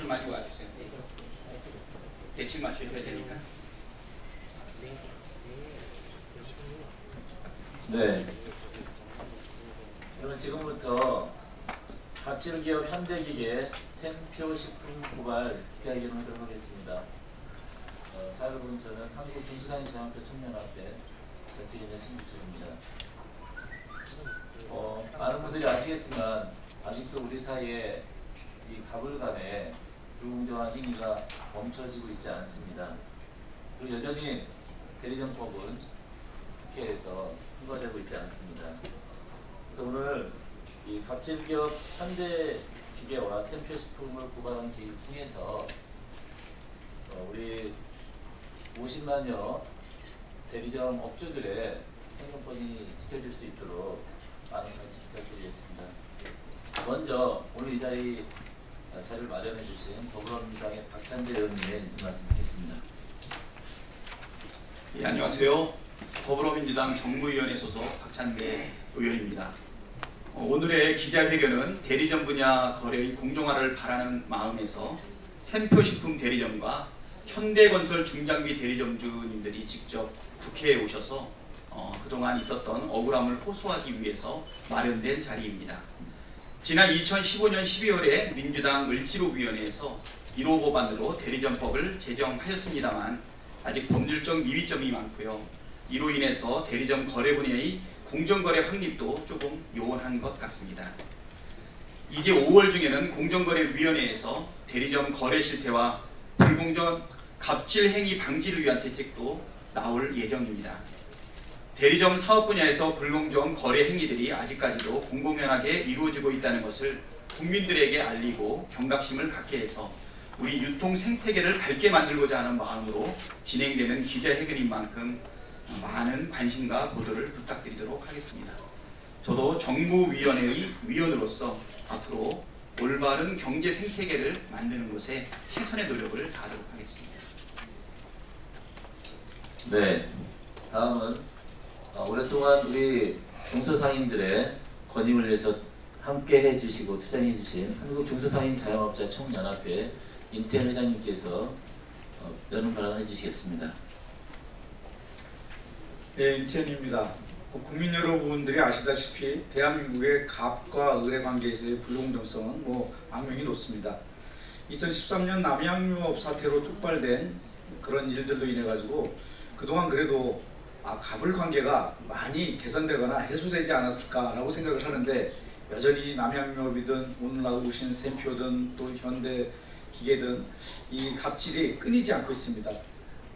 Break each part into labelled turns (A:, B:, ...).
A: 좀 많이 와주세요. 대칭 맞춰야 되니까.
B: 네. 그러면 지금부터 갑질기업 현대기계 샘표 식품 고발 기자회견을 하도록 하겠습니다. 사회분 저는 한국중소상인자영업자 청년합회 전체기자 신기철입니다. 많은 분들이 아시겠지만 아직도 우리 사이에 이 갑을 간의 불공정한 행위가 멈춰지고 있지 않습니다. 그리고 여전히 대리점법은 국회에서 통과되고 있지 않습니다. 그래서 오늘 이 갑질기업 현대기계와 샘표식품을 고발하는 계획을 통해서 우리 50만여 대리점 업주들의 생존권이 지켜질 수 있도록 많은 같이 부탁드리겠습니다. 먼저 오늘 이 자리를 마련해 주신 더불어민주당의 박찬대 의원님의 인사 말씀 듣겠습니다.
A: 예, 안녕하세요. 더불어민주당 정무위원회 소속 박찬대 의원입니다. 오늘의 기자회견은 대리점 분야 거래의 공정화를 바라는 마음에서 샘표식품 대리점과 현대건설 중장비 대리점주님들이 직접 국회에 오셔서 그동안 있었던 억울함을 호소하기 위해서 마련된 자리입니다. 지난 2015년 12월에 민주당 을지로위원회에서 1호 법안으로 대리점법을 제정하였습니다만 아직 법률적 미비점이 많고요. 이로 인해서 대리점 거래 분야의 공정거래 확립도 조금 요원한 것 같습니다. 이제 5월 중에는 공정거래위원회에서 대리점 거래 실태와 불공정 갑질 행위 방지를 위한 대책도 나올 예정입니다. 대리점 사업 분야에서 불공정 거래 행위들이 아직까지도 공공연하게 이루어지고 있다는 것을 국민들에게 알리고 경각심을 갖게 해서 우리 유통 생태계를 밝게 만들고자 하는 마음으로 진행되는 기자회견인 만큼 많은 관심과 보도를 부탁드리도록 하겠습니다. 저도 정무위원회의 위원으로서 앞으로 올바른 경제 생태계를 만드는 것에 최선의 노력을 다하도록 하겠습니다.
B: 네, 다음은 오랫동안 우리 중소상인들의 권익을 위해서 함께 해주시고 투쟁해 주신 한국중소상인자영업자 총연합회 임태현 회장님께서 여론 발언해 주시겠습니다.
C: 네, 임태현입니다. 국민 여러분들이 아시다시피 대한민국의 갑과 을의 관계에서의 불공정성은 악명이 높습니다. 2013년 남양유업 사태로 촉발된 그런 일들로 인해 가지고 그동안 그래도 갑을 관계가 많이 개선되거나 해소되지 않았을까라고 생각을 하는데 여전히 남양유업이든 오늘 나오신 샘표든 또 현대기계든 이 갑질이 끊이지 않고 있습니다.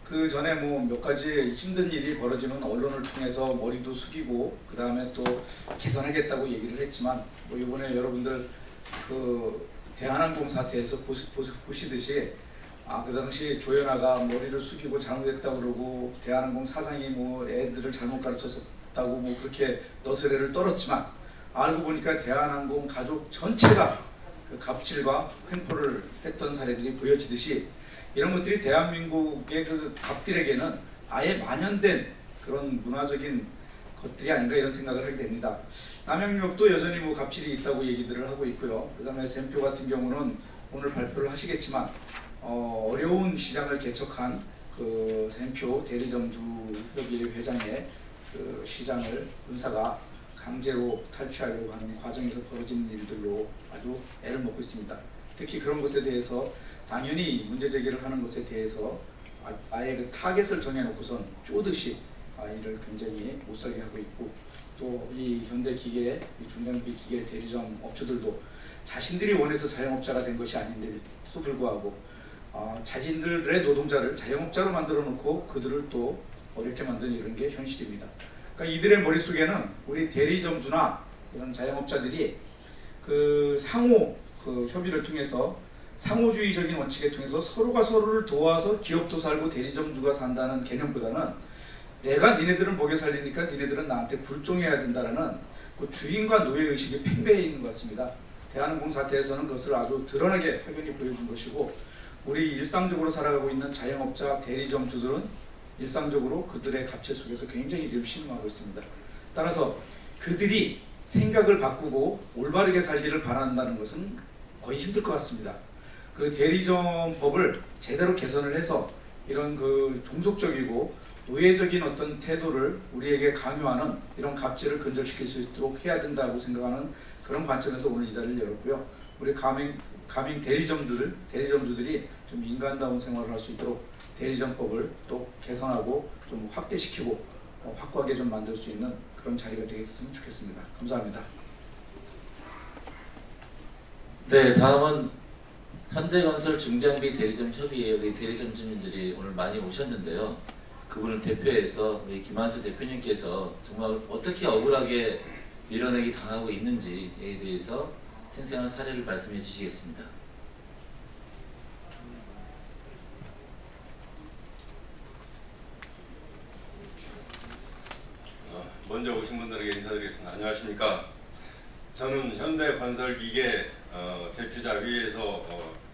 C: 그 전에 몇 가지 힘든 일이 벌어지면 언론을 통해서 머리도 숙이고 그 다음에 또 개선하겠다고 얘기를 했지만 이번에 여러분들 그 대한항공 사태에서 보시듯이 그 당시 조연아가 머리를 숙이고 잘못했다고 그러고 대한항공 사장이 애들을 잘못 가르쳤다고 그렇게 너스레를 떨었지만 알고 보니까 대한항공 가족 전체가 그 갑질과 횡포를 했던 사례들이 보여지듯이 이런 것들이 대한민국의 그 갑들에게는 아예 만연된 그런 문화적인 것들이 아닌가 이런 생각을 하게 됩니다. 남양유업도 여전히 갑질이 있다고 얘기들을 하고 있고요. 그 다음에 샘표 같은 경우는 오늘 발표를 하시겠지만 어려운 시장을 개척한 그 샘표 대리점주협의회 회장의 그 시장을 군사가 강제로 탈취하려고 하는 과정에서 벌어진 일들로 아주 애를 먹고 있습니다. 특히 그런 것에 대해서 당연히 문제 제기를 하는 것에 대해서 아예 그 타겟을 정해놓고선 쪼듯이 일을 굉장히 못살게 하고 있고 또 이 현대기계, 중장비 기계 대리점 업주들도 자신들이 원해서 자영업자가 된 것이 아닌데도 불구하고 자신들의 노동자를 자영업자로 만들어 놓고 그들을 또 어렵게 만드는 이런 게 현실입니다. 그러니까 이들의 머릿속에는 우리 대리점주나 이런 자영업자들이 그 상호 그 협의를 통해서 상호주의적인 원칙에 통해서 서로가 서로를 도와서 기업도 살고 대리점주가 산다는 개념보다는 내가 니네들을 먹여 살리니까 니네들은 나한테 굴종해야 된다는 그 주인과 노예의식이 팽배해 있는 것 같습니다. 대한항공 사태에서는 그것을 아주 드러나게 확연히 보여준 것이고 우리 일상적으로 살아가고 있는 자영업자 대리점주들은 일상적으로 그들의 갑질 속에서 굉장히 지금 신음하고 있습니다. 따라서 그들이 생각을 바꾸고 올바르게 살기를 바란다는 것은 거의 힘들 것 같습니다. 그 대리점법을 제대로 개선을 해서 이런 그 종속적이고 노예적인 어떤 태도를 우리에게 강요하는 이런 갑질을 근절시킬 수 있도록 해야 된다고 생각하는 그런 관점에서 오늘 이 자리를 열었고요. 우리 가맹 대리점주들이 좀 인간다운 생활을 할 수 있도록 대리점법을 또 개선하고 좀 확대시키고 확고하게 좀 만들 수 있는 그런 자리가 되겠으면 좋겠습니다. 감사합니다.
B: 네, 다음은 현대건설 중장비 대리점 협의회 우리 대리점 주민들이 오늘 많이 오셨는데요. 그분을 대표해서 우리 김한수 대표님께서 정말 어떻게 억울하게 밀어내기 당하고 있는지에 대해서 생생한 사례를 말씀해 주시겠습니다.
D: 먼저 오신 분들에게 인사드리겠습니다. 안녕하십니까? 저는 현대건설기계 대표자회에서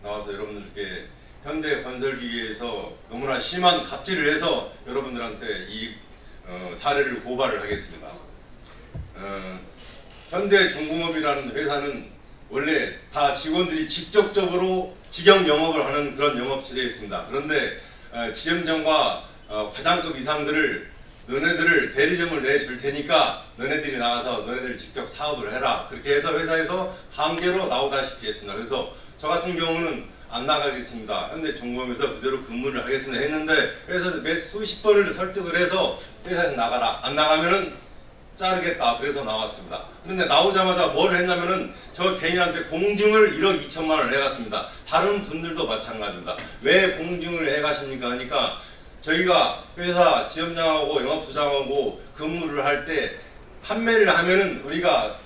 D: 나와서 여러분들께 현대건설기계에서 너무나 심한 갑질을 해서 여러분들한테 이 사례를 고발을 하겠습니다. 현대중공업이라는 회사는 원래 다 직원들이 직접적으로 직영 영업을 하는 그런 영업체제였습니다. 그런데 지점장과 과장급 이상들을 너네들을 대리점을 내줄 테니까 너네들이 나가서 너네들 직접 사업을 해라. 그렇게 해서 회사에서 강제로 나오다시피 했습니다. 그래서 저 같은 경우는 안 나가겠습니다. 현대중공업에서 그대로 근무를 하겠습니다 했는데 회사에서 몇 수십 번을 설득을 해서 회사에서 나가라. 안 나가면은 자르겠다. 그래서 나왔습니다. 그런데 나오자마자 뭘 했냐면은 저 개인한테 공증을 1억 2천만 원을 해갔습니다. 다른 분들도 마찬가지입니다. 왜 공증을 해가십니까 하니까 저희가 회사 지점장하고 영업부장하고 근무를 할 때 판매를 하면은 우리가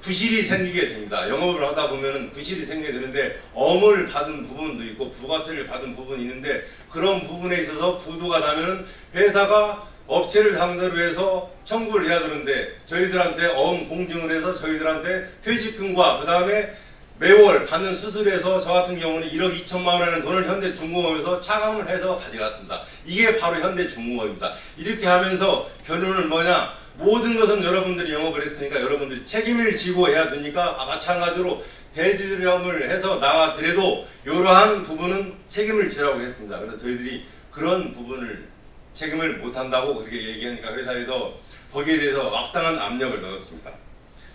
D: 부실이 생기게 됩니다. 영업을 하다 보면은 부실이 생기게 되는데 엄을 받은 부분도 있고 부가세를 받은 부분이 있는데 그런 부분에 있어서 부도가 나면은 회사가 업체를 상대로 해서 청구를 해야 되는데 저희들한테 엄 공증을 해서 저희들한테 퇴직금과 그 다음에 매월 받는 수술에서 저 같은 경우는 1억 2천만 원이라는 돈을 현대중공업에서 차감을 해서 가져갔습니다. 이게 바로 현대중공업입니다. 이렇게 하면서 결론은 뭐냐? 모든 것은 여러분들이 영업을 했으니까 여러분들이 책임을 지고 해야 되니까 마찬가지로 대리점을 해서 나가더라도 이러한 부분은 책임을 지라고 했습니다. 그래서 저희들이 그런 부분을 책임을 못한다고 그렇게 얘기하니까 회사에서 거기에 대해서 막당한 압력을 넣었습니다.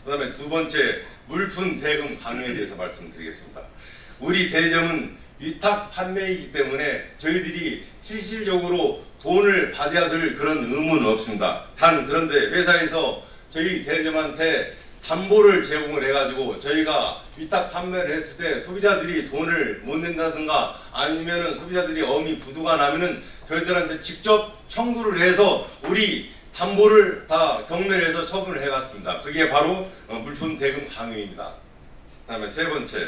D: 그 다음에 두 번째, 물품 대금 강요에 대해서 말씀드리겠습니다. 우리 대리점은 위탁 판매이기 때문에 저희들이 실질적으로 돈을 받아야 될 그런 의무는 없습니다. 단 그런데 회사에서 저희 대리점한테 담보를 제공을 해가지고 저희가 위탁 판매를 했을 때 소비자들이 돈을 못 낸다든가 아니면은 소비자들이 엄히 부도가 나면은 저희들한테 직접 청구를 해서 우리 담보를 다 경매해서 처분을 해갔습니다. 그게 바로 물품 대금 강요입니다. 그 다음에 세 번째,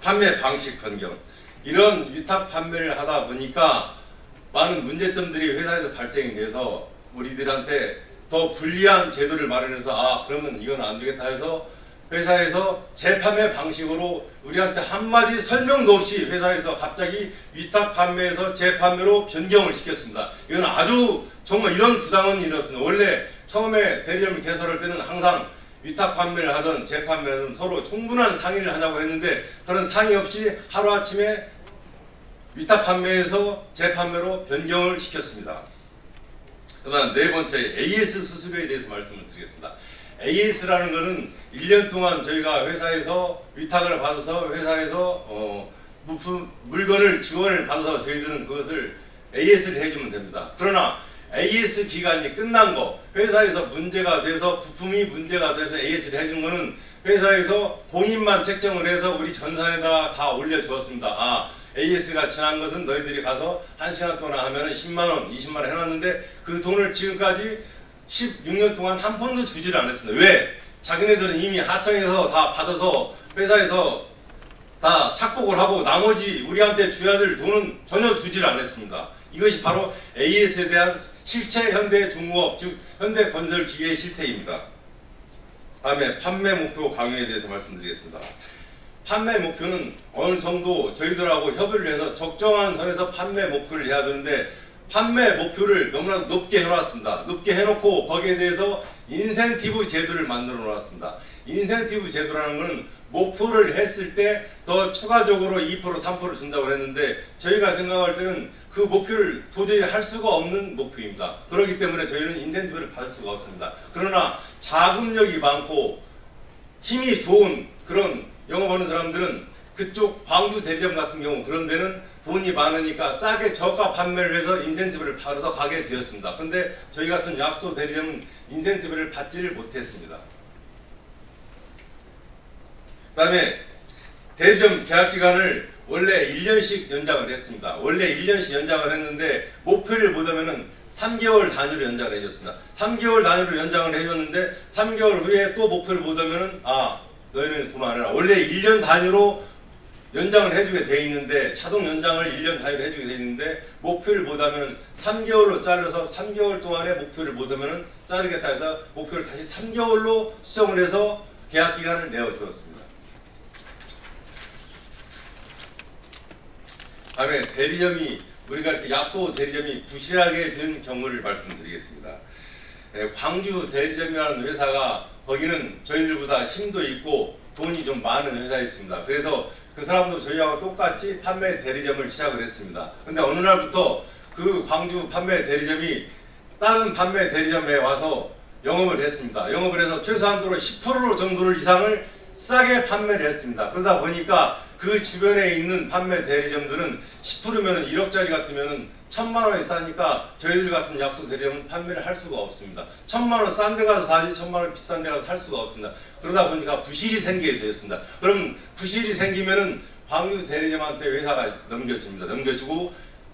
D: 판매 방식 변경. 이런 위탁 판매를 하다 보니까 많은 문제점들이 회사에서 발생이 돼서 우리들한테 더 불리한 제도를 마련해서 아 그러면 이건 안 되겠다 해서 회사에서 재판매 방식으로 우리한테 한마디 설명도 없이 회사에서 갑자기 위탁 판매에서 재판매로 변경을 시켰습니다. 이건 아주 정말 이런 부당한 일이 없습니다. 원래 처음에 대리점을 개설할 때는 항상 위탁 판매를 하든 재판매를 하든 서로 충분한 상의를 하자고 했는데 그런 상의 없이 하루아침에 위탁 판매에서 재판매로 변경을 시켰습니다. 그다음 네 번째, AS 수수료에 대해서 말씀을 드리겠습니다. AS라는 것은 1년 동안 저희가 회사에서 위탁을 받아서 회사에서 물건을 지원을 받아서 저희들은 그것을 AS를 해주면 됩니다. 그러나 AS 기간이 끝난 거, 회사에서 문제가 돼서 부품이 문제가 돼서 AS를 해준 거는 회사에서 공인만 책정을 해서 우리 전산에다가 다 올려주었습니다. 아, AS가 지난 것은 너희들이 가서 1시간 동안 하면 10만원, 20만원 해놨는데 그 돈을 지금까지 16년 동안 한 푼도 주지를 않았습니다. 왜? 자기네들은 이미 하청에서 다 받아서 회사에서 다 착복을 하고 나머지 우리한테 줘야 될 돈은 전혀 주지를 않았습니다. 이것이 바로 AS에 대한 실체 현대중공업, 즉 현대건설기계의 실태입니다. 다음에 판매 목표 강요에 대해서 말씀드리겠습니다. 판매 목표는 어느 정도 저희들하고 협의를 해서 적정한 선에서 판매 목표를 해야 되는데 판매 목표를 너무나도 높게 해놨습니다. 높게 해놓고 거기에 대해서 인센티브 제도를 만들어 놓았습니다. 인센티브 제도라는 것은 목표를 했을 때 더 추가적으로 2% 3% 준다고 했는데 저희가 생각할 때는 그 목표를 도저히 할 수가 없는 목표입니다. 그렇기 때문에 저희는 인센티브를 받을 수가 없습니다. 그러나 자금력이 많고 힘이 좋은 그런 영업하는 사람들은 그쪽 광주 대리점 같은 경우 그런 데는 돈이 많으니까 싸게 저가 판매를 해서 인센티브를 받아 가게 되었습니다. 근데 저희 같은 약소 대리점은 인센티브를 받지를 못했습니다. 그 다음에 대리점 계약기간을 원래 1년씩 연장을 했습니다. 원래 1년씩 연장을 했는데 목표를 못하면은 3개월 단위로 연장을 해줬습니다. 3개월 단위로 연장을 해줬는데 3개월 후에 또 목표를 못하면은 너희는 그만해라. 원래 1년 단위로 연장을 해주게 돼 있는데 자동 연장을 1년 단위로 해주게 돼 있는데 목표를 못하면 3개월로 잘라서 3개월 동안에 목표를 못하면 자르겠다 해서 목표를 다시 3개월로 수정을 해서 계약 기간을 내어주었습니다. 다음에 대리점이 우리가 이렇게 약소 대리점이 부실하게 된 경우를 말씀드리겠습니다. 광주 대리점이라는 회사가 거기는 저희들보다 힘도 있고 돈이 좀 많은 회사였습니다. 그래서 그 사람도 저희하고 똑같이 판매 대리점을 시작을 했습니다. 근데 어느 날부터 그 광주 판매 대리점이 다른 판매 대리점에 와서 영업을 했습니다. 영업을 해서 최소한도로 10% 정도를 이상을 싸게 판매를 했습니다. 그러다 보니까 그 주변에 있는 판매 대리점들은 10%면 1억짜리 같으면 1,000만 원이 싸니까 저희들 같은 약소 대리점은 판매를 할 수가 없습니다. 1,000만 원 싼 데 가서 사지 1,000만 원 비싼 데 가서 살 수가 없습니다. 그러다 보니까 부실이 생기게 되었습니다. 그럼 부실이 생기면은 광주 대리점한테 회사가 넘겨줍니다. 넘겨주고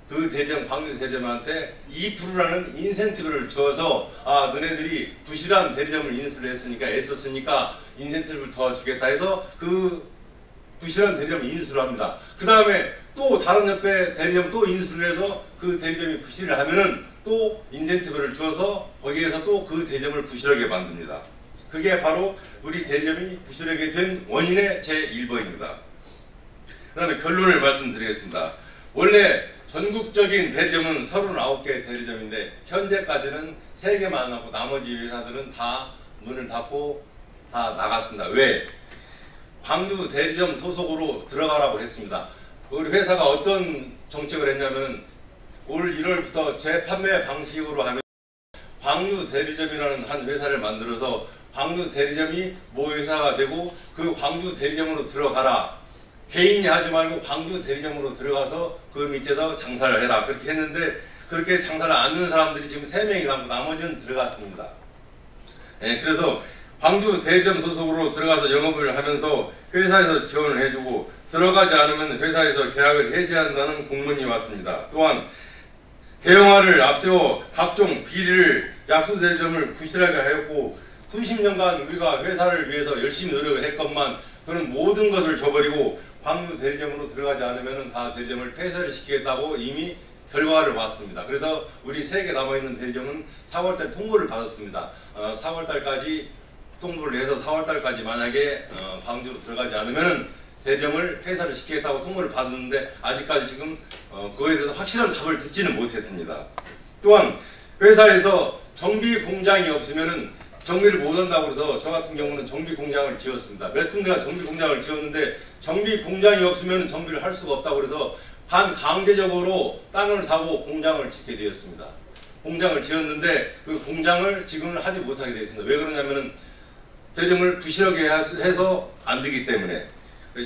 D: 그 대리점, 광주 대리점한테 2%라는 인센티브를 줘서 너네들이 부실한 대리점을 인수를 했으니까 애썼으니까 인센티브를 더 주겠다 해서 그 부실한 대리점을 인수를 합니다. 그 다음에 또 다른 옆에 대리점 또 인수를 해서 그 대리점이 부실을 하면은 또 인센티브를 줘서 거기에서 또 그 대리점을 부실하게 만듭니다. 그게 바로 우리 대리점이 부실하게 된 원인의 제1번입니다. 그 다음에 결론을 말씀드리겠습니다. 원래 전국적인 대리점은 39개 대리점인데 현재까지는 3개만 남고 나머지 회사들은 다 문을 닫고 다 나갔습니다. 왜? 광주 대리점 소속으로 들어가라고 했습니다. 우리 회사가 어떤 정책을 했냐면 올 1월부터 재판매 방식으로 하면 광주 대리점이라는 한 회사를 만들어서 광주 대리점이 모 회사가 되고 그 광주 대리점으로 들어가라. 개인이 하지 말고 광주 대리점으로 들어가서 그 밑에서 장사를 해라. 그렇게 했는데 그렇게 장사를 안 하는 사람들이 지금 3명이 남고 나머지는 들어갔습니다. 그래서 광주 대리점 소속으로 들어가서 영업을 하면서 회사에서 지원을 해주고 들어가지 않으면 회사에서 계약을 해지한다는 공문이 왔습니다. 또한 대형화를 앞세워 각종 비리를 약소 대리점을 부실하게 하였고 수십 년간 우리가 회사를 위해서 열심히 노력을 했건만 그는 모든 것을 저버리고 광주 대리점으로 들어가지 않으면 다 대리점을 폐쇄를 시키겠다고 이미 결과를 봤습니다. 그래서 우리 3개 남아있는 대리점은 4월달 통보를 받았습니다. 4월달까지 통보를 해서 4월달까지 만약에 광주로 들어가지 않으면 대리점을 폐쇄를 시키겠다고 통보를 받았는데 아직까지 지금 그거에 대해서 확실한 답을 듣지는 못했습니다. 또한 회사에서 정비 공장이 없으면 정비를 못한다고 해서 저 같은 경우는 정비 공장을 지었습니다. 몇 군데가 정비 공장을 지었는데 정비 공장이 없으면 정비를 할 수가 없다고 해서 반강제적으로 땅을 사고 공장을 짓게 되었습니다. 공장을 지었는데 그 공장을 지금은 하지 못하게 되었습니다. 왜 그러냐면은 대리점을 부실하게 해서 안 되기 때문에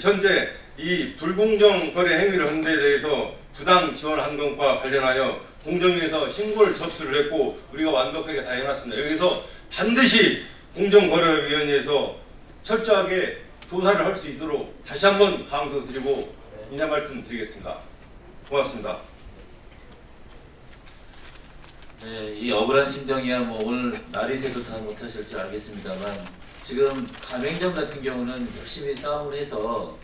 D: 현재 이 불공정 거래 행위를 한 데 대해서 부당 지원한 것과 관련하여 공정위에서 신고를 접수를 했고 우리가 완벽하게 다 해놨습니다. 여기서 반드시 공정거래위원회에서 철저하게 조사를 할 수 있도록 다시 한번 강조드리고 인사 말씀 드리겠습니다. 고맙습니다.
B: 네, 이 억울한 심정이야 뭐 오늘 날이 새도 다 못하실 줄 알겠습니다만 지금 가맹점 같은 경우는 열심히 싸움을 해서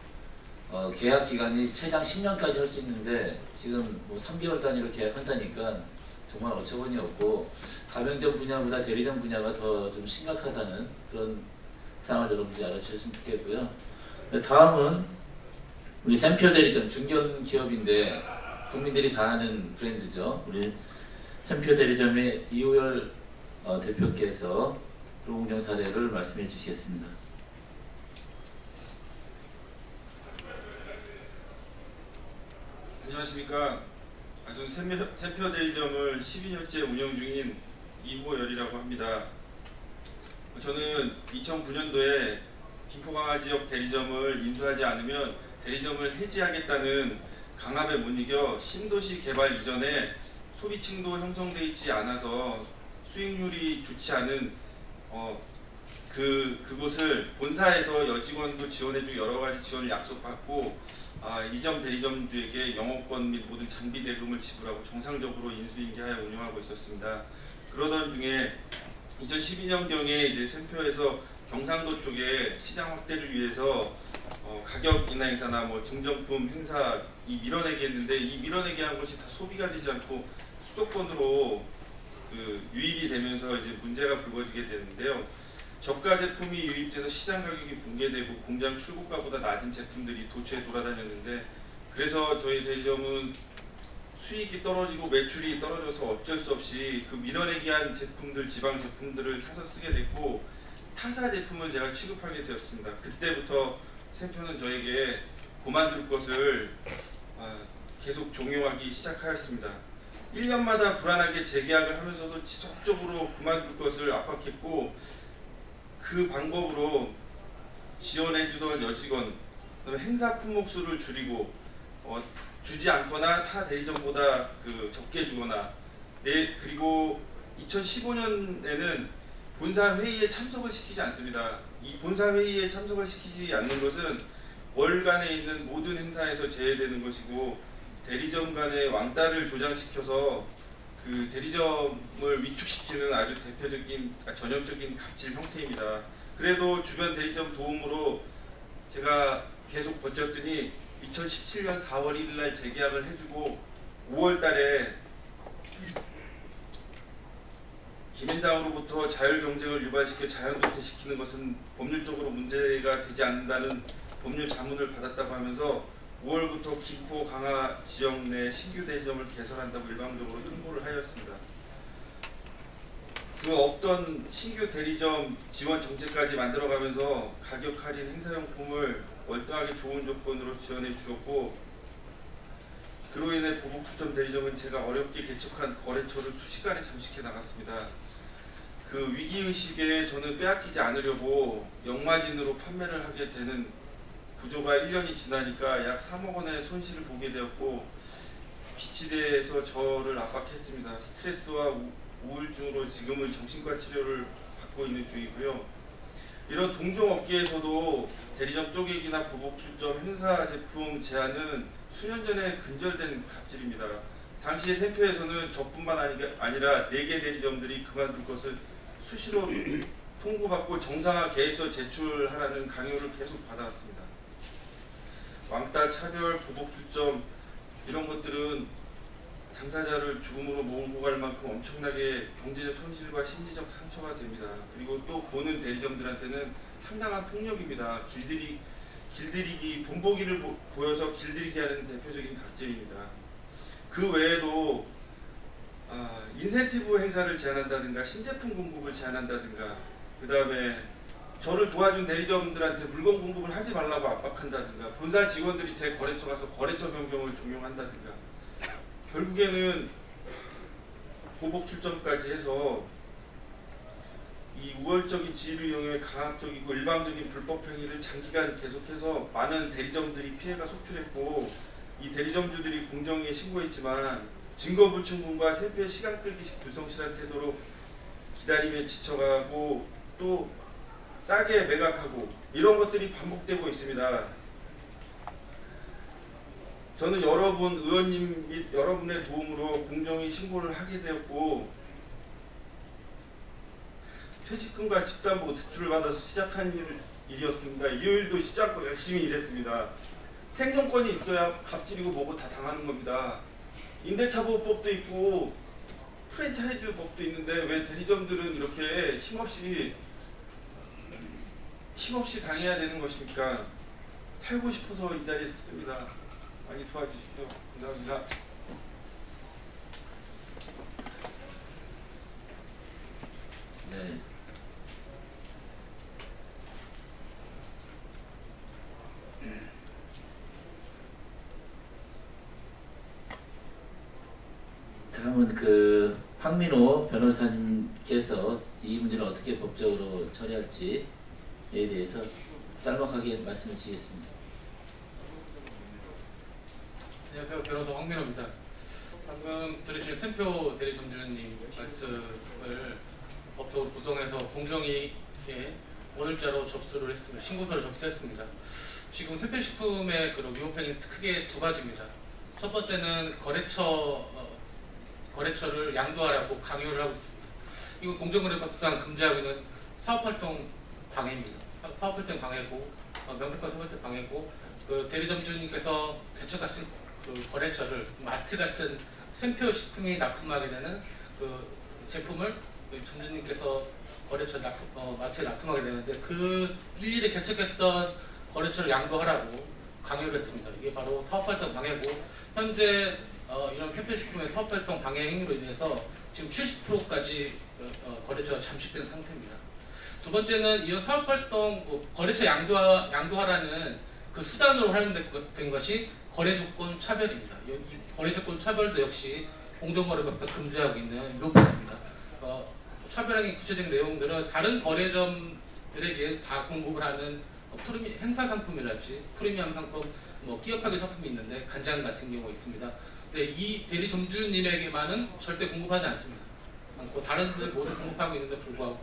B: 계약 기간이 최장 10년까지 할 수 있는데 지금 뭐 3개월 단위로 계약한다니까 정말 어처구니 없고 가맹점 분야보다 대리점 분야가 더 좀 심각하다는 그런 상황을 여러분들이 알아주셨으면 좋겠고요. 다음은 우리 샘표 대리점 중견기업인데 국민들이 다 아는 브랜드죠. 우리 샘표 대리점의 이우열 대표께서 불공정 사례를 말씀해 주시겠습니다.
E: 안녕하십니까. 저는 샘표 대리점을 12년째 운영 중인 이호열이라고 합니다. 저는 2009년도에 김포강화 지역 대리점을 인수하지 않으면 대리점을 해지하겠다는 강압에 못 이겨 신도시 개발 이전에 소비층도 형성되어 있지 않아서 수익률이 좋지 않은 그곳을 본사에서 여직원도 지원해주고 여러가지 지원을 약속받고 이점 대리점주에게 영업권 및 모든 장비 대금을 지불하고 정상적으로 인수인계하여 운영하고 있었습니다. 그러던 중에 2012년경에 이제 샘표에서 경상도 쪽에 시장 확대를 위해서 가격 인하 행사나 뭐 증정품 행사 이 밀어내기 했는데, 이 밀어내기 한 것이 다 소비가 되지 않고 수도권으로 유입이 되면서 이제 문제가 불거지게 되는데요. 저가 제품이 유입돼서 시장 가격이 붕괴되고 공장 출고가보다 낮은 제품들이 도처에 돌아다녔는데, 그래서 저희 대리점은 수익이 떨어지고 매출이 떨어져서 어쩔 수 없이 그 밀어내기한 제품들, 지방 제품들을 사서 쓰게 됐고 타사 제품을 제가 취급하게 되었습니다. 그때부터 샘표는 저에게 그만둘 것을 계속 종용하기 시작하였습니다. 1년마다 불안하게 재계약을 하면서도 지속적으로 그만둘 것을 압박했고, 그 방법으로 지원해주던 여직원, 행사 품목 수를 줄이고 주지 않거나 타 대리점보다 적게 주거나, 그리고 2015년에는 본사 회의에 참석을 시키지 않습니다. 이 본사 회의에 참석을 시키지 않는 것은 월간에 있는 모든 행사에서 제외되는 것이고, 대리점 간의 왕따를 조장시켜서 그 대리점을 위축시키는 아주 대표적인 전형적인 갑질 형태입니다. 그래도 주변 대리점 도움으로 제가 계속 버텼더니 2017년 4월 1일 날 재계약을 해주고 5월 달에 김앤장으로부터 자율경쟁을 유발시켜 자연도태시키는 것은 법률적으로 문제가 되지 않는다는 법률 자문을 받았다고 하면서 5월부터 김포 강화 지역 내 신규 대리점을 개설한다고 일방적으로 홍보를 하였습니다. 그 없던 신규 대리점 지원 정책까지 만들어가면서 가격 할인 행사용품을 월등하게 좋은 조건으로 지원해 주었고, 그로 인해 보복 추첨 대리점은 제가 어렵게 개척한 거래처를 순식간에 잠식해 나갔습니다. 그 위기의식에 저는 빼앗기지 않으려고 역마진으로 판매를 하게 되는 구조가 1년이 지나니까 약 3억 원의 손실을 보게 되었고, 비치대에서 저를 압박했습니다. 스트레스와 우울증으로 지금은 정신과 치료를 받고 있는 중이고요. 이런 동종업계에서도 대리점 쪼개기나 보복 출점, 행사 제품 제한은 수년 전에 근절된 갑질입니다. 당시에 샘표에서는 저뿐만 아니라 4개 대리점들이 그만둘 것을 수시로 통보받고 정상화 계획서 제출하라는 강요를 계속 받아왔습니다. 왕따, 차별, 보복 출점 이런 것들은 당사자를 죽음으로 몰고 갈 만큼 엄청나게 경제적 손실과 심리적 상처가 됩니다. 그리고 또 보는 대리점들한테는 상당한 폭력입니다. 길들이기, 본보기를 보여서 길들이게 하는 대표적인 갑질입니다. 그 외에도 인센티브 행사를 제한한다든가 신제품 공급을 제한한다든가, 그 다음에 저를 도와준 대리점들한테 물건 공급을 하지 말라고 압박한다든가, 본사 직원들이 제 거래처 가서 거래처 변경을 종용한다든가, 결국에는 보복 출점까지 해서 이 우월적인 지위를 이용해 강압적이고 일방적인 불법 행위를 장기간 계속해서 많은 대리점들이 피해가 속출했고, 이 대리점주들이 공정위에 신고했지만 증거불충분과 샘표의 시간 끌기식 불성실한 태도로 기다림에 지쳐가고 또 싸게 매각하고 이런 것들이 반복되고 있습니다. 저는 여러분 의원님 및 여러분의 도움으로 공정위 신고를 하게 되었고, 퇴직금과 집담보 대출을 받아서 시작한 일이었습니다. 일요일도 시작고 열심히 일했습니다. 생존권이 있어야 갑질이고 뭐고 다 당하는 겁니다. 임대차 보호법도 있고 프랜차이즈 법도 있는데 왜 대리점들은 이렇게 힘없이 당해야 되는 것입니까? 살고 싶어서 이 자리에 섰습니다. 많이 도와주십시오. 감사합니다.
B: 네. 다음은 그 황민호 변호사님께서 이 문제를 어떻게 법적으로 처리할지에 대해서 짤막하게 말씀해 주시겠습니다.
F: 안녕하세요. 변호사 황민호입니다. 방금 들으신 샘표 대리점주님 말씀을 법적으로 구성해서 공정위에 오늘자로 접수를 했습니다. 신고서를 접수했습니다. 지금 샘표식품의 그런 위법행위 크게 두 가지입니다. 첫 번째는 거래처를 양도하라고 강요를 하고 있습니다. 이거 공정거래법상 금지하고 있는 사업활동 방해입니다. 사업활동 방해고 명백한 사업활동 방해고 그 대리점주님께서 개척하신 그 거래처를 마트 같은 샘표 식품이 납품하게 되는 그 제품을 점주님께서 마트에 납품하게 되는데 그 일일이 개척했던 거래처를 양도하라고 강요를 했습니다. 이게 바로 사업활동 방해고 현재 이런 캠페인식품의 사업활동 방해 행위로 인해서 지금 70%까지 거래처가 잠식된 상태입니다. 두 번째는 이런 사업활동 거래처 양도하라는 그 수단으로 활용된 것이 거래조건 차별입니다. 이 거래조건 차별도 역시 공정거래법상 금지하고 있는 위법행위입니다. 차별행위 구체적인 내용들은 다른 거래점들에게 다 공급을 하는 행사 상품이랄지 프리미엄 상품, 끼어파기 상품이 있는데 간장 같은 경우가 있습니다. 근데 이 대리점주님에게만은 절대 공급하지 않습니다. 다른 분들 모두 공급하고 있는데 불구하고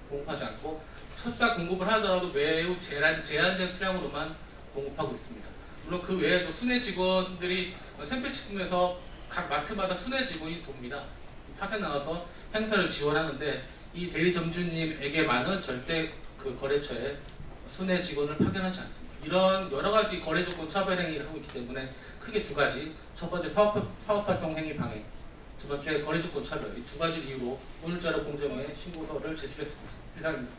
F: 공급하지 않고 설사 공급을 하더라도 매우 제한된 수량으로만 공급하고 있습니다. 물론 그 외에도 순회 직원들이 샘표식품에서 각 마트마다 순회 직원이 돕니다. 파견 나와서 행사를 지원하는데 이 대리점주님에게만은 절대 그 거래처에 순회 직원을 파견하지 않습니다. 이런 여러 가지 거래 조건 차별 행위를 하고 있기 때문에 크게 두 가지, 첫 번째 사업활동 행위 방해, 두 번째 거래 조건 차별, 이 두 가지 이유로 오늘자로 공정위에 신고서를 제출했습니다. 이상입니다.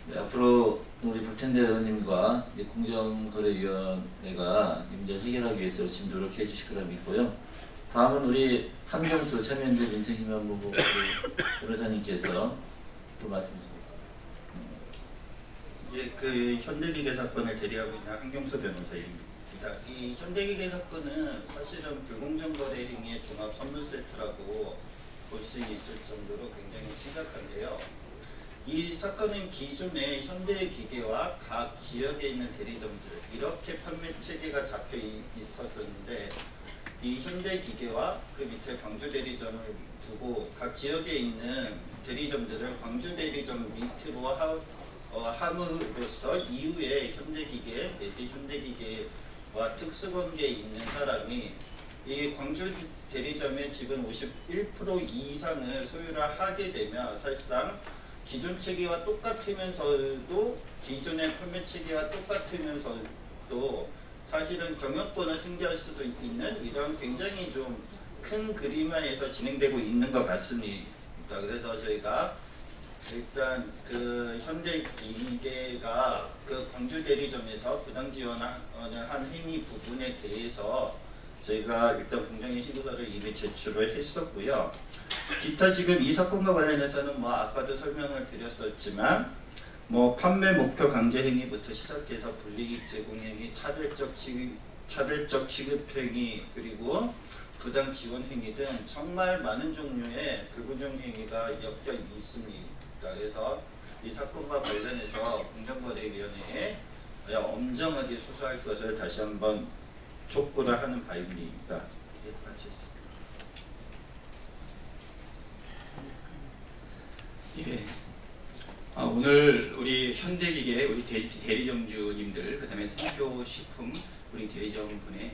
B: 네, 앞으로 우리 박찬대 의원님과 이제 공정거래위원회가 이 문제를 해결하기 위해서 열심히 노력해 주실 거라 믿고요. 다음은 우리 한경수 참여연대 민생희망본부 변호사님께서 또 말씀해 주세요.
G: 예, 그 현대기계 사건을 대리하고 있는 한경수 변호사입니다. 이 현대기계 사건은 사실은 불공정거래 행위의 종합 선물 세트라고 볼 수 있을 정도로 굉장히 심각한데요. 이 사건은 기존에 현대기계와 각 지역에 있는 대리점들 이렇게 판매 체계가 잡혀 있었는데 이 현대기계와 그 밑에 광주 대리점을 두고 각 지역에 있는 대리점들을 광주 대리점 밑으로 함으로써 이후에 현대기계 내지 현대기계와 특수관계에 있는 사람이 이 광주 대리점의 지분 51% 이상을 소유를 하게 되면 사실상 기존 체계와 똑같으면서도 기존의 판매 체계와 똑같으면서도 사실은 경영권을 승계할 수도 있는 이런 굉장히 좀 큰 그림화에서 진행되고 있는 것 같습니다. 그래서 저희가 일단 그 현대기계가 그 광주 대리점에서 부당 지원을 한 행위 부분에 대해서 저희가 일단 공정위 신고서를 이미 제출을 했었고요. 기타 지금 이 사건과 관련해서는 아까도 설명을 드렸었지만 판매 목표 강제 행위부터 시작해서 불이익 제공 행위, 차별적 취급 행위, 그리고 부당 지원 행위 등 정말 많은 종류의 불공정 행위가 엮여 있습니다. 그래서 이 사건과 관련해서 공정거래위원회에 엄정하게 수사할 것을 다시 한번 촉구를 하는 바입니다. 예, 같이
A: 예. 오늘 우리 현대기계 우리 대리점주님들 그다음에 샘표식품 우리 대리점분의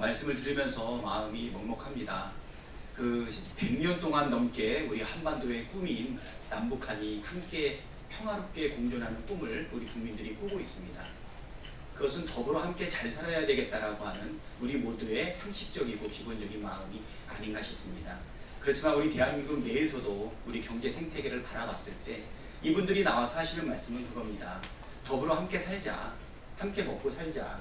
A: 말씀을 들으면서 마음이 먹먹합니다. 그 100년 동안 넘게 우리 한반도의 꿈인 남북한이 함께 평화롭게 공존하는 꿈을 우리 국민들이 꾸고 있습니다. 그것은 더불어 함께 잘 살아야 되겠다라고 하는 우리 모두의 상식적이고 기본적인 마음이 아닌가 싶습니다. 그렇지만 우리 대한민국 내에서도 우리 경제 생태계를 바라봤을 때 이분들이 나와서 하시는 말씀은 그겁니다. 더불어 함께 살자, 함께 먹고 살자,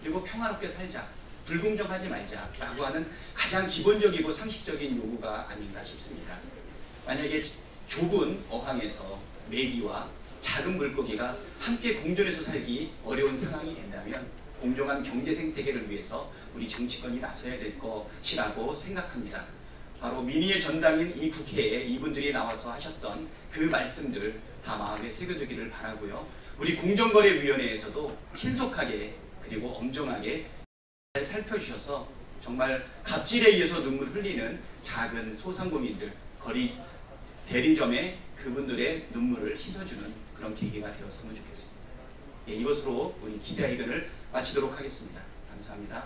A: 그리고 평화롭게 살자, 불공정하지 말자 라고 하는 가장 기본적이고 상식적인 요구가 아닌가 싶습니다. 만약에 좁은 어항에서 메기와 작은 물고기가 함께 공존해서 살기 어려운 상황이 된다면 공정한 경제 생태계를 위해서 우리 정치권이 나서야 될 것이라고 생각합니다. 바로 민의의 전당인 이 국회에 이분들이 나와서 하셨던 그 말씀들 다 마음에 새겨두기를 바라고요. 우리 공정거래위원회에서도 신속하게 그리고 엄정하게 잘 살펴주셔서 정말 갑질에 의해서 눈물 흘리는 작은 소상공인들, 거리 대리점의 그분들의 눈물을 씻어주는 그런 계기가 되었으면 좋겠습니다. 예, 이것으로 우리 기자회견을 마치도록 하겠습니다. 감사합니다.